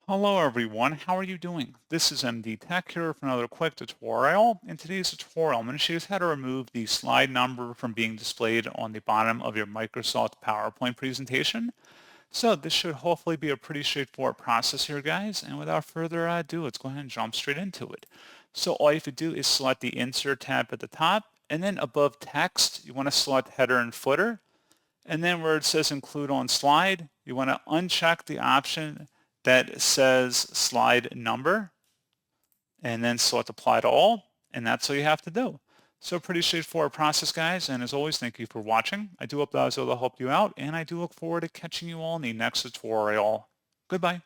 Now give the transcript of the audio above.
Hello everyone, how are you doing? This is MD Tech here for another quick tutorial. In today's tutorial, I'm going to show you how to remove the slide number from being displayed on the bottom of your Microsoft PowerPoint presentation. So this should hopefully be a pretty straightforward process here, guys. And without further ado, let's go ahead and jump straight into it. So all you have to do is select the Insert tab at the top, and then above text, you want to select Header and Footer. And then where it says include on slide, you want to uncheck the option that says slide number and then select apply to all. And that's all you have to do. So pretty straightforward process, guys. And as always, thank you for watching. I do hope that I was able to help you out. And I do look forward to catching you all in the next tutorial. Goodbye.